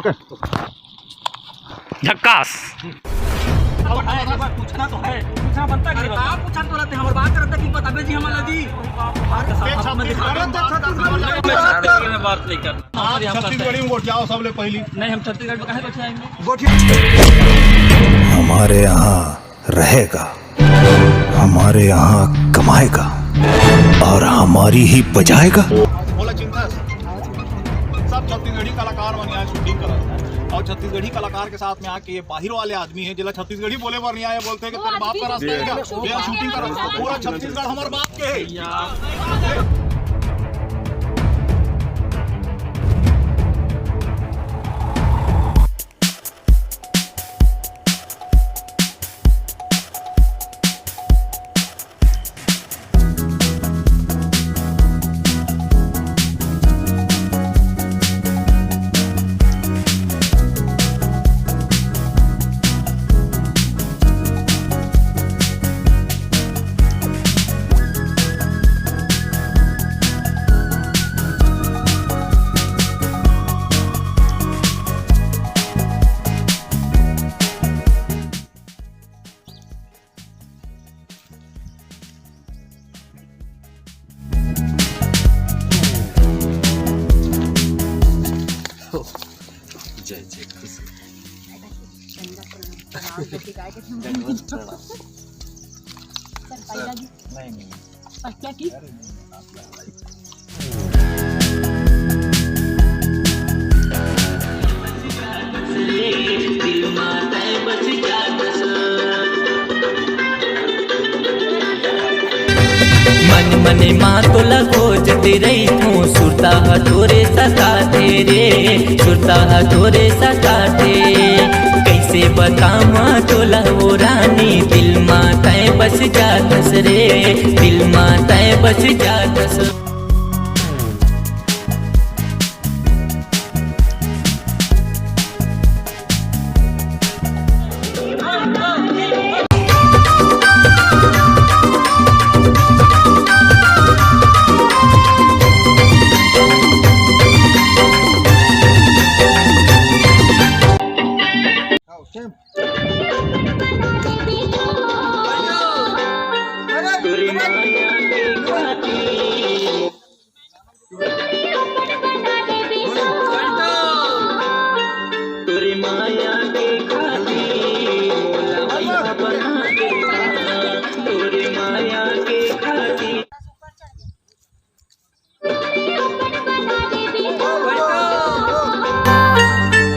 Okay झक्कास। पूछना तो है, पूछना बनता है। आप पूछा तो रहते हैं, हमारे बात करते कि बताबे जी हमारा जी बात नहीं करना। छत्तीसगढ़ी में गोठियाओ सबले पहली। नहीं, हम छत्तीसगढ़ में कहे गोठियाएंगे। हमारे यहाँ रहेगा, हमारे यहाँ कमाएगा और हमारी ही बजाएगा। बोला चिंता है सब छत्तीसगढ़ी कलाकार बन यहाँ शूटिंग कर और छत्तीसगढ़ी कलाकार के साथ में आके ये बाहर वाले आदमी है जिला छत्तीसगढ़ी बोले पर नहीं आए, बोलते हैं कि तेरे बाप का रास्ता है क्या, ये शूटिंग कर पूरा छत्तीसगढ़ हमारे बाप के है। जय जय क्या की मन मने माँ तो लगोजती रही हूँ, सुरता हथोरे सताते रे, सुरता हथोरे सताते। कैसे बतावा तोला वो रानी, दिल माता बस जातस रे, दिल माता बस जातस।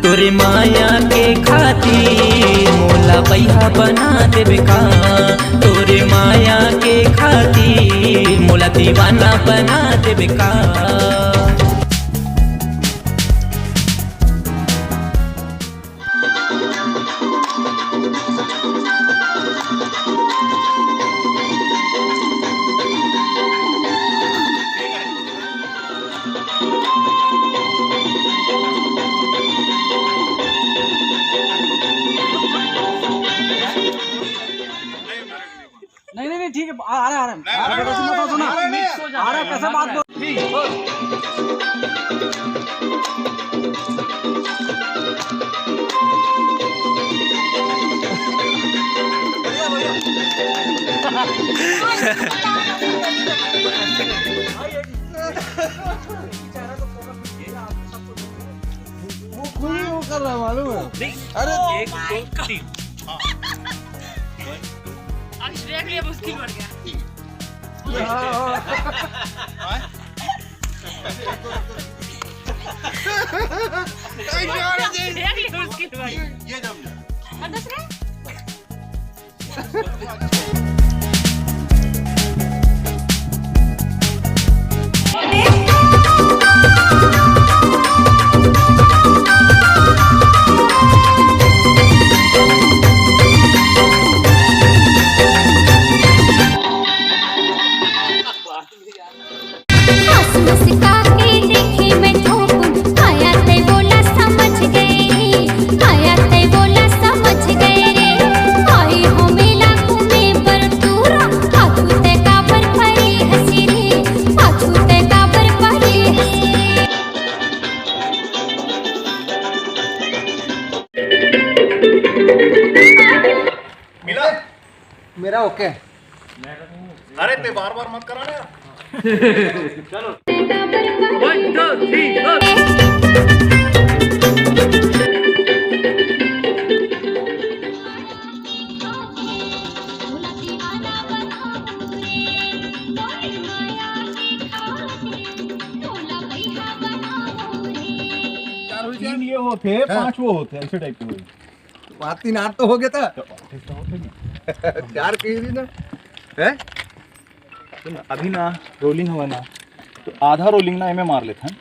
तोरे माया के खातिर मोला बैहा बना देबे का, तोरे माया के खातिर मोला दीवाना बना देबे का। नहीं ठीक है, आ रहा है सुना आ रहा कैसे बात वो कर रहा है मालूम है। अरे 1 2 3 अक्षय के लिए मुश्किल बढ़ गया। मुश्किल भाई ये जब मेरा ओके। अरे ते बार बार मत कराना यार। तीन ये होते 5 वो होते ऐसे टाइप के हुए। 3-8 तो हो गया था। 4 की थी ना है। अभी ना रोलिंग हुआ ना तो आधा रोलिंग ना मैं मार लेता है।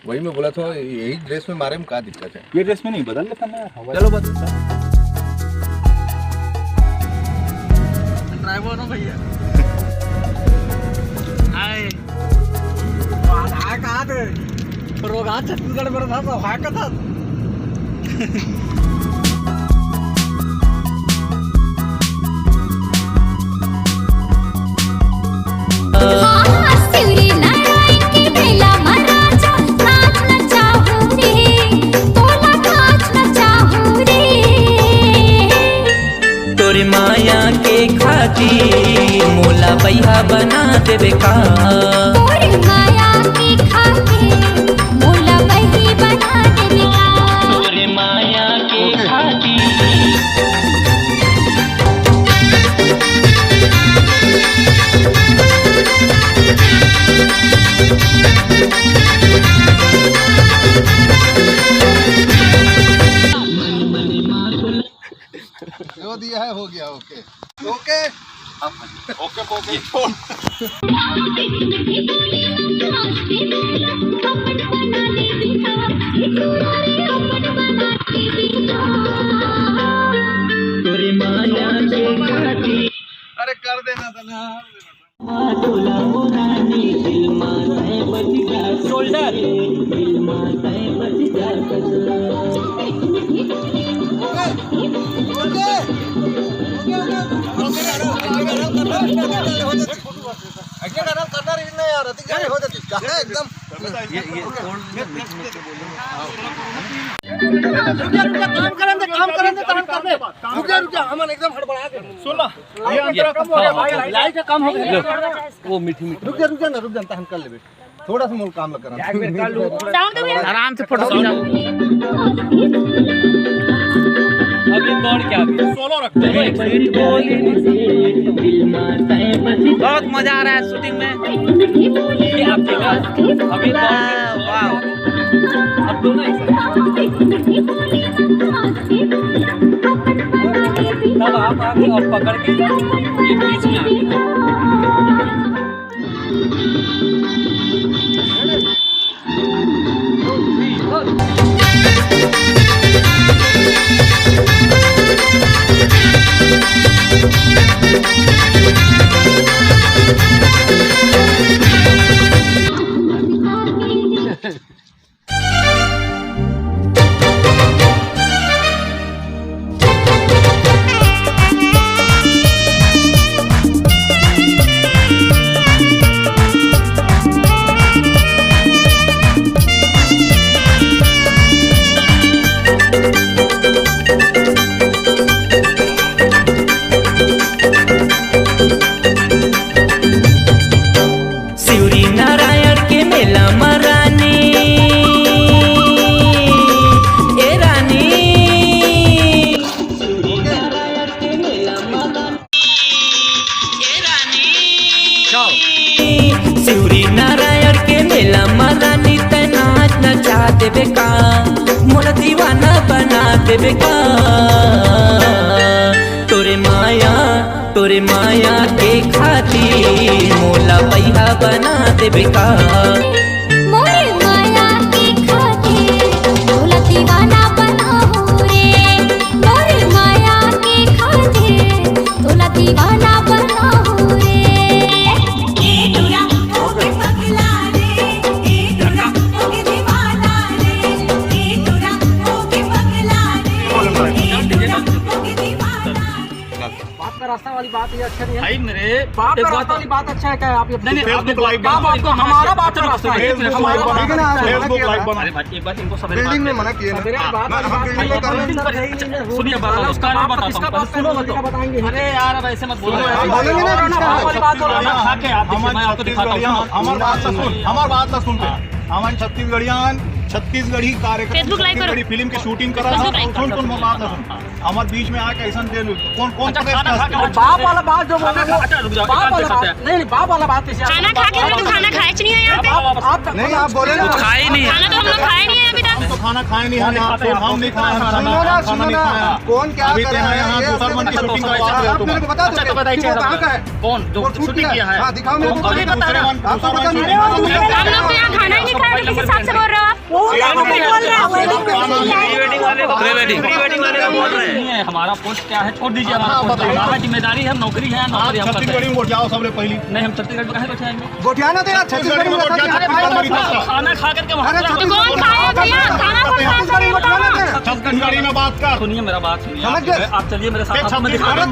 वही मैं बोला था यही ड्रेस में मारे में क्या दिक्कत है। ये ड्रेस में नहीं बदल लेता मैं यार। चलो बस ड्राइवर ना भैया हाय कहाँ थे प्रोग्राम छत्तीसगढ़ में था तो वहाँ का था। तोरे माया के खातिर मोला बैहा बना देवे का। तोरे माया के खातिर मोला बही बना देवे का। तोरे माया के खातिर जो दिया है हो गया। ओके ओके ओके ओके छोड़। तोरे माया के खातिर अरे कर देना था ना। तोला मोरानी दिल माता बच जा शोल्डर दिल माता बच जा। सुन ना ये अंतरा कम हो गया भाई। लाइट कम हो गया। वो मीठी मीठी रुक जा ना रुक जा हम कर लेबे। थोड़ा सा मोल काम लग रहा साउंड तो आराम से फोटो खींचा। अभी दौड़ के आगे सोलो रखते हैं। बहुत मजा आ रहा है शूटिंग में। अभी वाह अब दोनों एक साथ। तब आप आगे और पकड़ के ये बीच में आगे ना। शिवरी नारायण के मेला महारानी तैनात नचा देवे का। मोला दीवाना बना देवे का। तोरे माया के खातिर मोला बैहा बना देवे का। मोरे माया के खातिर मोला दीवाना बनाहु रे। मोरे माया के खातिर मोला दीवाना बनाहु रे। ए दुरा ओके पगला रे। ए दुरा ओके दीवाना रे। ए दुरा ओके पगला रे। ए दुरा ओके दीवाना रे। रास्ता वाली बात ये अच्छा नहीं है भाई मेरे बाप एक का बात रास्ता वाली बात अच्छा है क्या आप नहीं फेसबुक लाइव बाप आपको हमारा बाप का रास्ता है फेसबुक लाइव बना फेसबुक लाइव बना अरे भाई एक बात इनको सवेरे बिल्डिंग में मना किए ना मेरे बात हम बिल्डिंग में कर रहे हैं सुनिए बात उसका नाम बताता हूँ सुनो बताएंगे अरे यार अब ऐसे मत बोलो बोलेंगे ना बाप वाली बात बोलो ना खा के आप देखिए, मैं आपको दिखाता हूँ हमार बात सुन हमारे छत्तीसगढ़ी कार्यक्रम Facebook live करो। छत्तीसगढ़ी फिल्म की शूटिंग करा Facebook live सुन सुन बात ना सुन हमारे बीच में आके ऐसा कौन खाना खा के बाप वाला बात जो बोल रहे अच्छा रुक जाओ बाप वाला बात नहीं बाप वाला बात कैसे खाना खा के तो खाना खाए नहीं है यहाँ पे आप नहीं आप बोले ना खाए नहीं खाना तो हम लोग खाए नहीं है अभी तक हम तो खाना खाए नहीं हम नहीं खाए सुनो ना सुनो ना कौन क्या अभी कर तो रहा यहाँ है दूसरमन की शूटिंग करवा रहे हो आप तुम मेरे को बता अच्छा तो दो बताइए कि वो कहाँ का है कौन जो वो शूट शूटिंग किया है हाँ दिखाओ मेरे को अभी दूसरे मन आपको पता नहीं हम लोग तो यहाँ खाना ही नहीं खाए किस हिसाब से बोल रहे हो प्री वेडिंग वाले का बोल रहे हैं हमारा पोस्ट क्या है छोड़ दीजिए हमारा जिम्मेदारी है नौकरी है नौकरी हम करते छत्तीसगढ़ी में वोट जाओ सबसे पहली नहीं हम छत्तीसगढ़ में कहाँ बैठे आएंगे गोठियाना तो यार छत्तीसगढ़ी में छत्तीसगढ़ी में बताइए, वोट क्या खाना खा करके वहाँ अरे तो कौन खाया भैया खाना कौन खाया छत्तीसगढ़ी गोठियाना थे छत्तीसगढ़ी में बात कर सुनिए मेरा बात सुनिए समझ गए? आप चलिए मेरे साथ आपको मैं छत्तीसगढ़ दिखा में रहा हूँ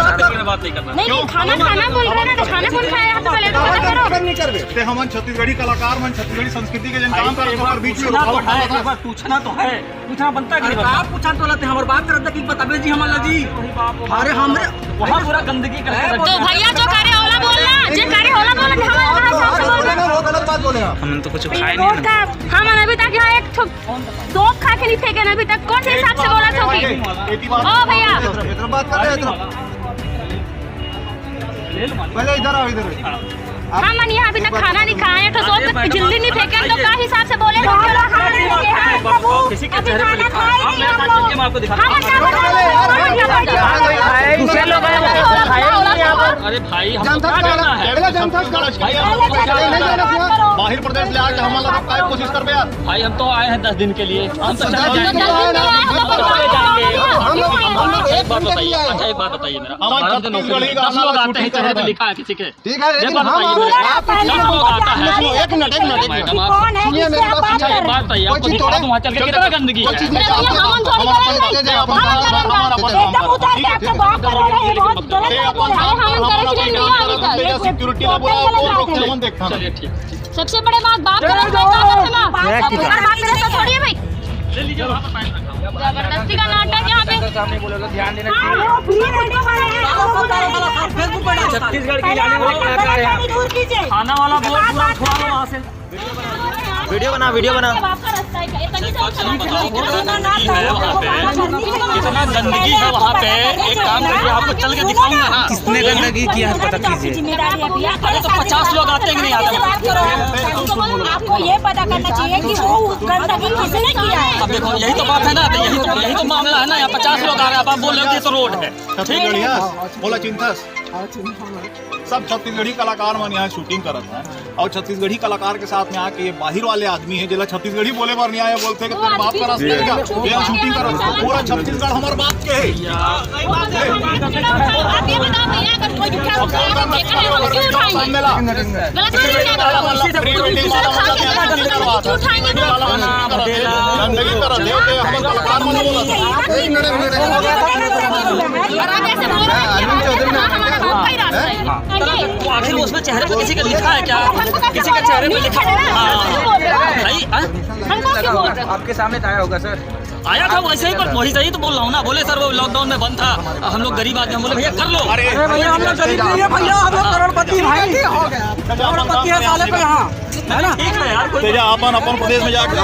छत्तीसगढ़ में बात नहीं करना नहीं खाना खाना बोल रहे हैं ना तो खाना कौन खाया यहाँ पे पहले तो पता करो नहीं कर ते हमन छत्तीसगढ़ी कलाकार मन छत्तीसगढ़ी संस्कृति के जन काम कर और बीच में पूछना तो रुकावट है डाला एक बार पूछना तो है पूछना बनता है कि नहीं बनता? आप पूछा तो लेते हमारे बाप करते कि बताबे जी हमारा जी अरे हमरे वहाँ पूरा गंदगी करके तो भैया जो करे होला बोलना जो करे होला बोलना हमारे हिसाब से बोल रहे वो गलत बात बोले आप हमने तो कुछ खाए रोड का हम अभी तक यहाँ एक दो खा के नहीं फेंके ना अभी तक कौन से हिसाब से बोला था कि ओ भैया इधर बात कर रहे हैं पहले इधर आओ इधर हम यहाँ अभी तक खाना नहीं खाए तो सोच तक जिल्ली नहीं फेंके तो क्या हिसाब से बोले किसी के चेहरे पे लिखा है आप मेरे साथ चलिए मैं आपको दिखाता हूँ दूसरे लोग अरे भाई हम क्या करना है बाहर प्रदेश ले आके हमारा रखा है कोशिश कर यार भाई हम तो आए हैं 10 दिन के लिए हम तो चले एक बात बताइए अच्छा एक बात बताइए मेरा हमारे हमारे तो छत्तीसगढ़ी का 10 लोग आते हैं चेहरे पे लिखा है किसी के ठीक है लेकिन हम एक मिनट मैडम आप सुनिए मेरी बात अच्छा एक बात बताइए आपको दिखा दूँ वहाँ चल के कितना गंदगी है सिक्योरिटी चलिए ठीक सबसे बड़े बात थोड़ी है भाई ले लीजिए वहाँ पर पैंट रखा हुआ है। जबरदस्ती का नाटक यहाँ पे ध्यान देना छत्तीसगढ़ की जाने वाला कलाकार है खाना वाला बोल पूरा उठवा लो वहाँ से वीडियो बना कितना गंदगी है वहाँ पे एक काम करिए आपको चल के दिखाऊंगा ना किसने गंदगी किया है पता कीजिए अरे तो 50 लोग आते हैं कि नहीं आते आपको ये पता करना चाहिए कि वो गंदगी किसने किया है। अब देखो यही तो बात है ना तो यही तो मामला है ना यहाँ 50 लोग आ रहे हैं अब आप बोल रहे हो कि ये तो रोड है छत्तीसगढ़ी बोला चिंतस सब छत्तीसगढ़ी कलाकार मन यहाँ शूटिंग करत है और छत्तीसगढ़ी कलाकार के साथ में आके ये बाहर वाले आदमी है जिला छत्तीसगढ़ी बोले पर नहीं आए बोलते कि तेरे बाप का रास्ता है क्या यहाँ शूटिंग करत है पूरा छत्तीसगढ़ हमारे बाप के है आप ये बताओ भैया अगर कोई झूठा उठाएगा तो देखा है हम क्यों उठाएंगे गलत बात नहीं गंदगी करत है हम कलाकार मन और आप ऐसे बोल रहे हैं हमारा बाप का ही रास्ता है तो आखिर उसमें चेहरे पे किसी का लिखा है क्या किसी के चेहरे पे लिखा है भाई हमको क्यों बोल रहे आपके सामने आया होगा सर आया था वैसे ही पर वही सही तो बोल रहा हूँ ना बोले सर वो लॉकडाउन में बंद था हम लोग गरीब आदमी हम बोले भैया कर लो अरे भैया हम लोग गरीब नहीं है भैया हम लोग करोड़पति भाई करोड़पति है साले पे यहाँ है ना ठीक है यार तेजा अपन प्रदेश में जाके